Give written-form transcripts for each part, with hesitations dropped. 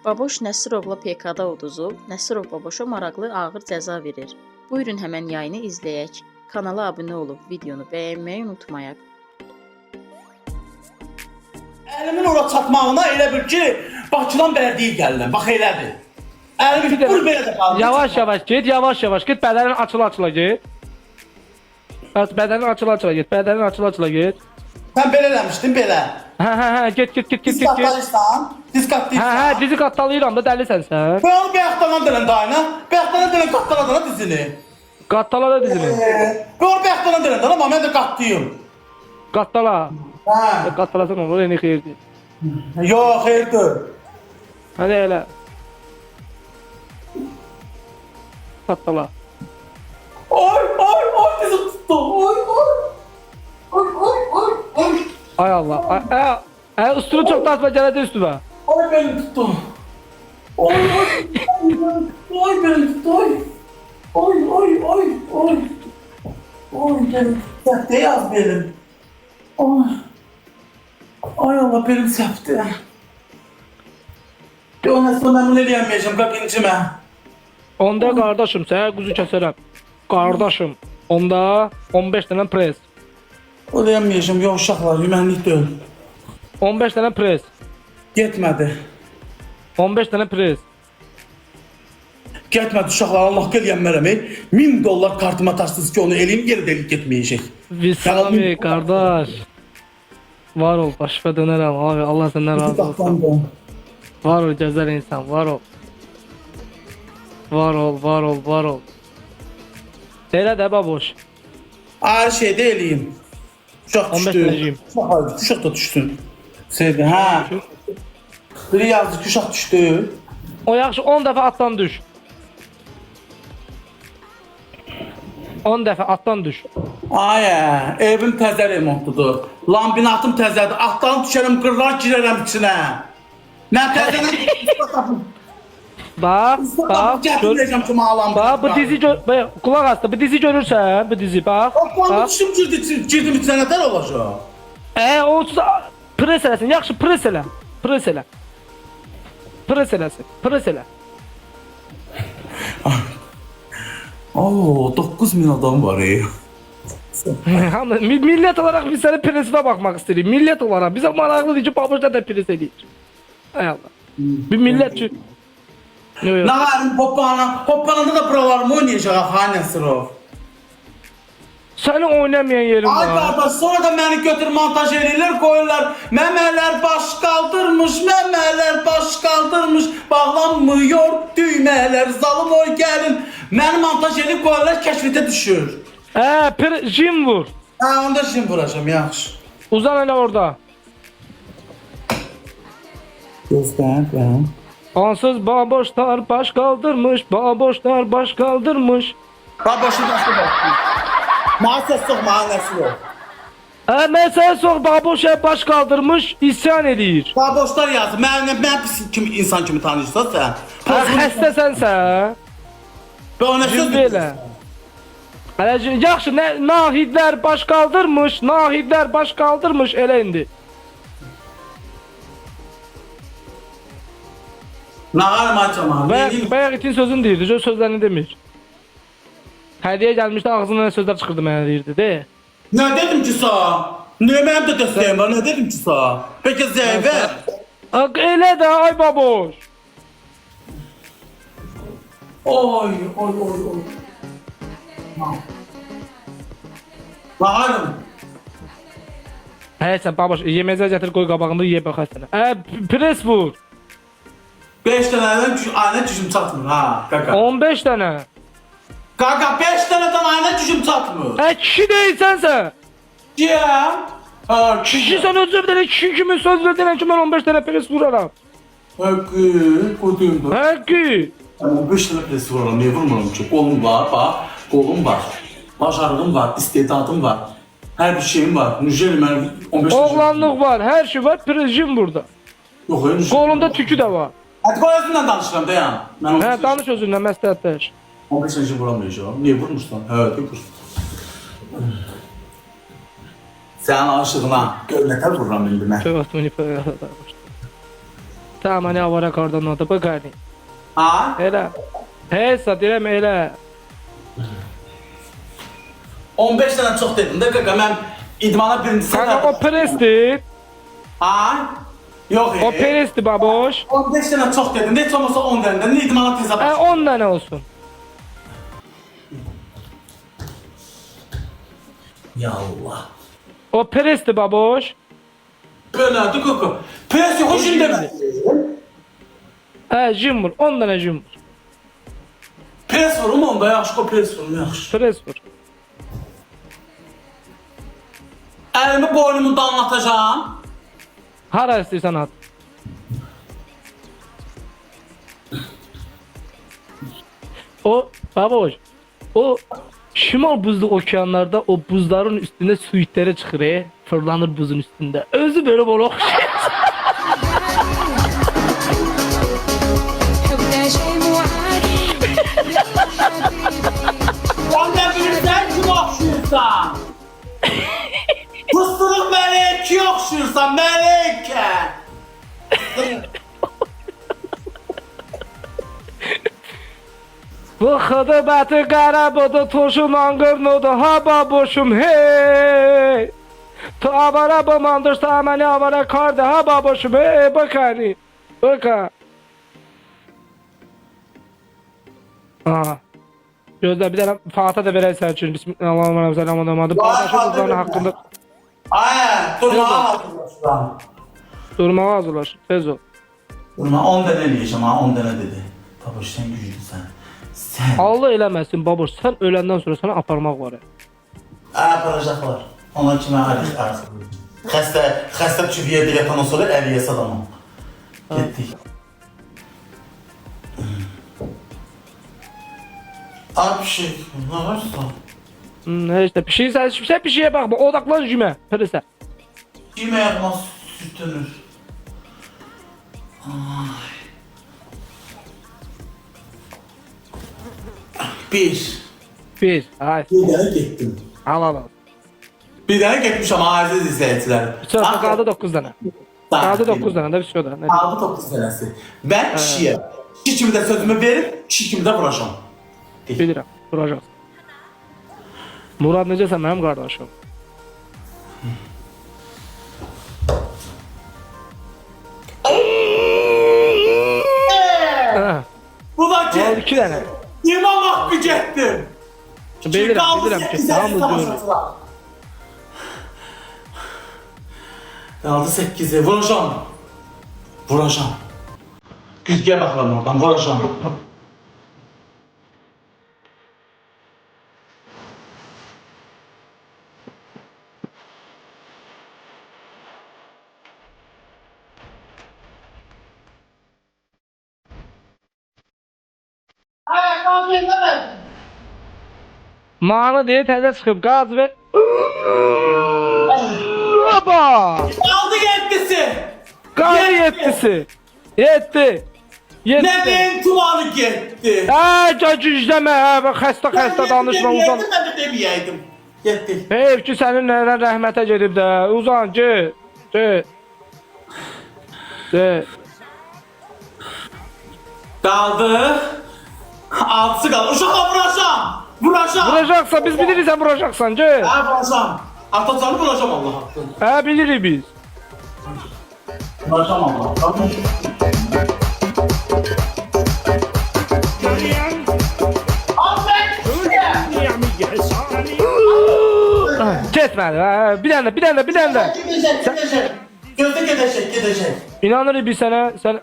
Baboş Nəsirovla PK-da uduzub, Nəsirov Baboşa maraqlı ağır cəza verir. Buyurun həmən yayını izləyək. Kanala abunə olub videonu bəyənməyi unutmayaq. Əlimin ora çatmağına elə bil ki, Bakıdan bələdiyyə gəlirəm. Bax elədir. Əlimi vur belə də qaldı. Yavaş yavaş git, yavaş yavaş git. Bədənin açıla git. Bədənin açıla git. Bədənin açıla git. Sən belə eləmişdin, belə. Hə, get. Diz qatlayırsan, diz qatlayırsan. Hə, dizi qatdalayıram da dəlisən sən. Ben onu bayaqdan dönən dayına, bayaqdan dönən qatdaladana dizini. Qattala da dizini. Ben onu bayaqdan dönən dayına, amma mən də qatlayım. Qattala. Hə. Qattalasan olur, eni xeyirdir. Yox, xeyirdir. Hadi elə. Qattala. Oy, dizim tutdu. Oy. Ay Allah. Ay, üstünü çok da atma, gələcək üstümə. Oy, beni tuttu. Oy, beni tuttu. Oy, benim səhvdə yaz benim. Ay Allah, benim səhvdə. Ondan sonra mən bunu eləyəməyəcəm, qapıncımə. Onda qardaşım, sənə quzu kəsərəm. Qardaşım, onda 15 dənə pres. Eləyəməyəcəm, yox uşaqlar, yümənlik deyil. 15 dənə pres. Getmədi. 15 dənə pres. Getmədi uşaqlar, Allah eləyəmərəm. $1000 kartıma atarsınız ki, onu eləyim, geri də getməyəcək. Visami qardaş. Var ol, başıma dönərəm abi. Allah səndən razı olsun. Var ol, gözəl insan, var ol. Var ol. Elə də baboş. Her şeyde eləyim. Uşaq 15 düşdü. dənəciyim. Uşaq da düşsün. Sevdi, hə. Biri yazdı ki, uşaq düşdü. O yaxşı 10 dəfə atdan düş. 10 dəfə atdan düş. Ayə, evim təzə remontludur. Laminatım təzədir. Atdan düşərəm, qırlar girərəm içinə. Mən təzədən Bax, gör. gətirəcəm ki, mağalam. Bax, bu dizi qulaq asdı. Bu dizi görürsən, bu dizi bax. Qapıdan düşüm girdim içinə, nətər olacaq? Onsuz pres eləsin. Yaxşı pres elə. Pres elə. Pres eləsin. Pres elə. Oo, 9000 adam var ey. Millət olaraq biz sənin presinə baxmaq istəyirik. Millət olaraq bizə maraqlıdır ki, baboşda da pres eləyir. Ay Allah. Bir millət ki. Nağarım hoppananda da buralarımı oynayacaq ha Nəsirov. Səni oynamayan yerim Ay var. qardaş, sonra da məni götür montaj eləyirlər, qoyurlar. Məmələr baş qaldırmış, bağlanmıyor düymələr, zalım oy gəlin. Məni montaj eləyib qoyurlar, kəşfətə düşür. Jim vur. Onda şimdi vuracağım, yaxşı. Uzan elə orada. Gözlən. Ansız baboşlar baş kaldırmış, baboşlar baş kaldırmış. Baboşu başqa baxdı. Mənə səs soxma, Nəsirov. Məsələ sox baboşa baş kaldırmış, isyan edir. Baboşlar yazdı, mən pis insan kimi tanıyırsan sən. Xəstəsənsə. Ben ona söz Cüz belə. Yaxşı, nahidlər baş kaldırmış, nahidlər baş kaldırmış, elə indi. Nağarım açama. Bayaq itin sözünü deyirdi, sözlərini demir. Hədiyə gəlmişdi, ağzından nə sözlər çıxırdı mənə deyirdi, de. Ne dedim ki sağ? Niye benim de desteğim var? Ne dedim ki sağ? Peki zeyve. Elə də, ay baboş. Oy. Nağarım. Sən baboş, yemezə gətir, qoy qabağında ye bax sənə. Pres vur. 5 taneden ayna gücüm çatmır ha kaka. 15 dənə. Kaka 5 taneden ayna gücüm çatmır. Kişi deyilsənsə. Ya. Kişi sən özü bir dənə kişi kimi söz verdin ki, mən 15 dənə pres vuraram. Hakkı, koduyum da. Həqqi. 15 tane pres vuraram, niye vurmuram ki? Kolum var, bak. Kolum var. Bacarığım var, istedadım var. Her bir şeyim var. Nüjeli ben 15 Oğlanlıq var, hər şey var, prezim burada. Yok hayır nüjeli. Qolunda tükü də var. Hadi koy özünden danışıram dayan. Ben Danış özündən məsləhətləş. 15 sene vuramayacağım. Niye vurmuşsan? Evet, vur. Sen aşığına gövlete vururam indi mən. Tövbe Tamam ne avara kardan oldu bakayım. Ha? Elə. Heysa deyirəm elə. 15 dənə çox dedim də qaqa, mən idmana birinci Kanka o presdir. Ha? Yox. O presdir baboş. 15 dənə çox dedim. Heç olmasa 10 dənə. Nə idmana tezə baş. 10 dənə olsun. Ya Allah. O presdir baboş. Belədir qaqa. Pres yox şimdi. Jimur 10 dənə jimur. Pres vurum onda yaxşı, pres vurum yaxşı. Pres vur. Əlimi boynumu damlatacağam. Hara istəyirsən at. O baboş. O şimal buzlu okyanlarda o buzların üstünde suitlere çıkır, fırlanır buzun üstünde. Özü böyle bol okşayır. Sen de bilirsən kim oxşuyursan. Fıstırıq mələkə oxşuyursan, mələkə. Bu xıdıbətı qarabudu turşun angırnudu ha baboşum hey. Tu avara bamandır aməni avara kardı ha baboşum hey bakani. Baka. Aha. Gözlə bir dənə Fatih da verək üçün. Bismillahirrahmanirrahim. Qardaşım qızların haqqında Durmağa hazırlaşıram. durmağa hazırlaş. Tez ol. Durma 10 dənə eləyəcəm ha, 10 dənə dedi. Baboş sən güclüsən. Sən. Allah eləməsin baboş. Sən öləndən sonra sənə aparmaq var. Aparacaqlar. Onlar kimi arası. Xəstə çüvüyə bir yatan sonra əliyyəsə adamım. Getdik. Abi bir şey, ne varsa? İşte bir şey sen bir şeye bakma. Odaklan cüme. Pırısa. Cime yapmaz sütlenir. Ay. Bir. Ay. Bir tane gittim. Al. Bir tane gitmiş ama aziz izleyiciler. Çok kaldı 9 tane. Kaldı 9 tane de bir şey da. Kaldı 9 tanesi. Ben kişiye. Kişi kimi de sözümü verip, kişi kimi de vuracağım. Bilirəm, vuracaq. Murad necəsən mənim qardaşım? Bu da ki. Al 2 dənə. İmam Hakkı getdim. Bilirəm ki, hamımız görürük. Kaldı 8'e vuracağım. Vuracağım. Güzgüye bakalım oradan vuracağım. Manı deyə təzə çıxıb qaz ver. Baba! Kaldı 7'si. Qaz 7'si. 7. Ne benim tuvalı gitti. Cacücləmə, xəstə danışma uzan. Ben de demeyeydim. Yetti. Heyf ki sənin nədən rəhmətə gedib də. Uzan, get. Kaldı. 6'sı kaldı. Uşakla vuracağım. Vuracaqsa biz bilirik sən vuracaqsan, get. Vuracağım. Atacanı vuracağım Allah hakkında. Bilirik biz. Vuracağım Allah hakkında. Getmədi. Bir dənə. Gidecek. Gözde gidecek. İnanırıq biz sənə.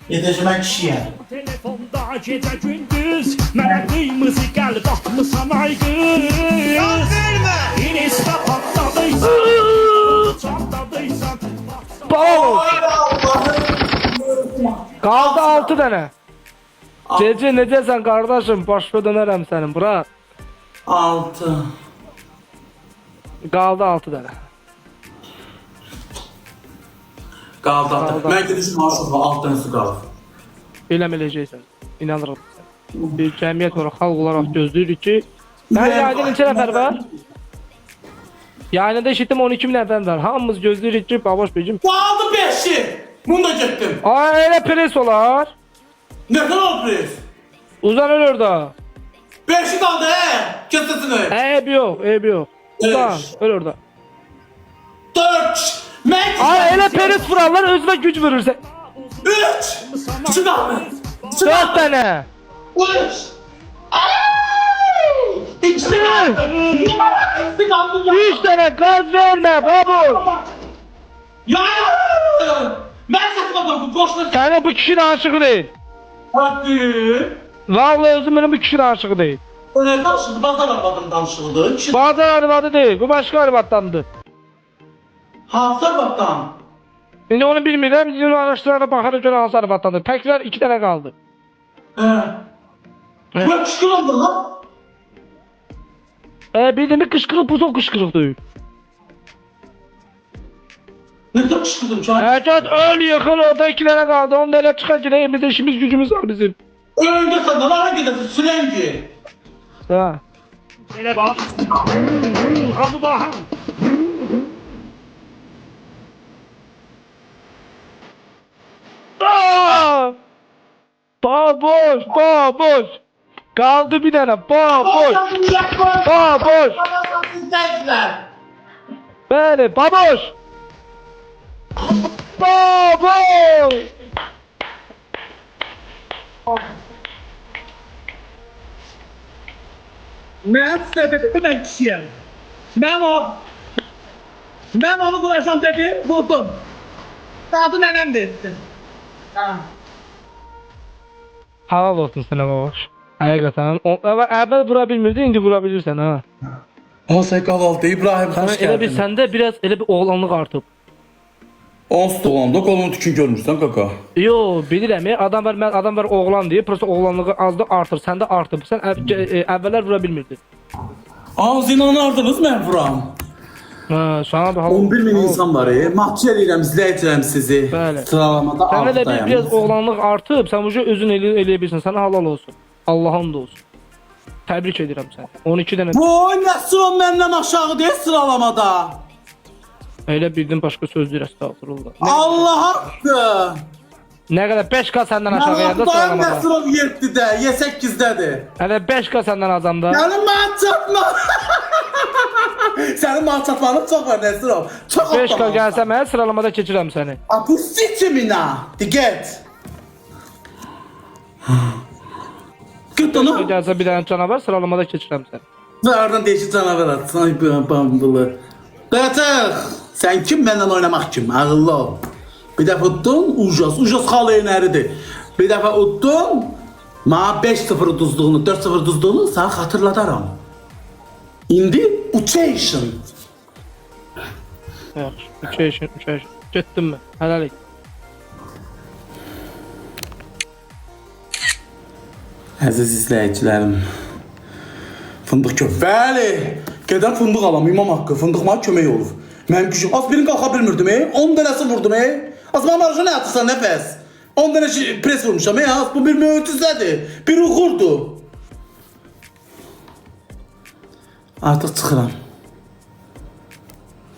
Gidecek ben kişiyim. Telefonda gecə gündüz mənə qıymızı gəlib atmısan ay qız. İnistə patladıysan, çatladıysan. Bravo. Allah'ım. Qaldı 6 dənə. Gecə necəsən qardaşım? Başqa dönərəm sənin, bura. 6. Qaldı 6 dənə. Kaldı. Ben gideceğim aşağıda 6 tanesi kaldı. Eləməyəcəksən. İnanırıq. Bir cəmiyyət olaraq, xalq olaraq gözləyirik ki, mən yayında neçə nəfər var? Yayında eşitdim 12 min nəfər var. Hamımız gözləyirik ki, baboş beycim. Kaldı 5'i. Bunu da getdim. Ay elə pres olar. Ne kadar pres? Uzanır orada. 5'i kaldı Kesesini. Eyb yok, eyb yok. Uzan, öl orada. 4. Max. Ay elə pres vurarlar, özünə güc verirsən. 3. 2 kaldı. 4 tane. 3. 2. 3 tane gaz verme babo. Ya. Ben satmadım. Boşuna. Səni bu kişinin aşığı değil. Hadi. Vallahi özüm benim bu kişinin aşığı değil. Ne danışıldı? Bazar arvadın danışıldı. Bazı arvadı değil, bu başka arvaddandı. Hansı arvaddan? Şimdi onu bilmirəm, bizim araştırana baxarıq görə hansı arvaddandı. Təkrar 2 tane kaldı. Ben çıkıyorum lan. Bildiğimi kışkırık, bu da kışkırık değil. Ne kadar çıkırdım canım? Herkes öl yıkıl, orada 2 tane kaldı. 10 tane çıkacak, elimizde işimiz gücümüz var bizim. Önünde senden ara gidesin Sülengi. Ha. Elə bax. Hadi baxın. Aa! Boş, boş. Kaldı bir tane, boş. Boş. Böyle, baboş. Boş. Mən sizə dedim kişiyəm. Mən onu qoyarsam dedi, vurdum. Adı nənəm dedi. Halal olsun sana baboş. Hakikaten. Evvel vurabilmirdi, indi vurabilirsen ha. Olsa kahvaltı İbrahim Sana hoş elə bir geldin. sende biraz elə bir oğlanlıq artıb. Onsuz dolandı kolunu tükün görmüşsən kaka. Yo, bilirəm, adam var oğlan deyir, prosta oğlanlığı azdı artır, səndə artıb. Sən əvvəllər vura bilmirdin. Ağzıyla ardınız mən vuram. Ha, sana da halal. 11 bin insan var Mahcup edirəm, izləyəcəm sizi. Bəli. Sıralamada Sənə də altdayım. biraz oğlanlıq artıb, sən ucu özün eləyə bilirsən, sənə halal olsun. Allah'ın da olsun. Təbrik edirəm səni. 12 dənə. Boy Nəsron məndən aşağı deyil sıralamada. Elə bildin başqa söz deyir, əstəğfurullah. Allah haqqı. Nə qədər 5K səndən aşağı Mən yanda atdayım sıralamada. Nəsron 7-də, Y8-dədir. Hələ 5K səndən azamda. Sənin mənə çatma. Sənin mənə çatmanın çox var Nəsron. Çox 5K gəlsə mənə sıralamada keçirəm səni. Опустите меня, Diget. Git onu. Gəlsə bir dənə canavar sıralamada keçirəm səni. Zardan değişik canavar at. Ay bambılı. Qaçaq. Sən kim məndən oynamaq kim? Ağıllı ol. Bir dəfə uddun, ucuz xalı enəridir. Bir dəfə uddun, mənə 5-0 uduzduğunu, 4-0 uduzduğunu sənə xatırladaram. İndi uçation. Yaxşı, 3 getdim mən. Hələlik. Əziz izləyicilərim. Fındıq köp. Bəli. Gedən fındıq alam, imam haqqı. Fındıq mənə kömək olur. Mənim gücüm. Az birini qalxa bilmirdim, 10 dənəsi vurdum, Az mənə marşa nə atırsan, nəfəs? 10 dənə pres vurmuşam, Az bu bir möcüzədir. Bir uğurdur. Artıq çıxıram.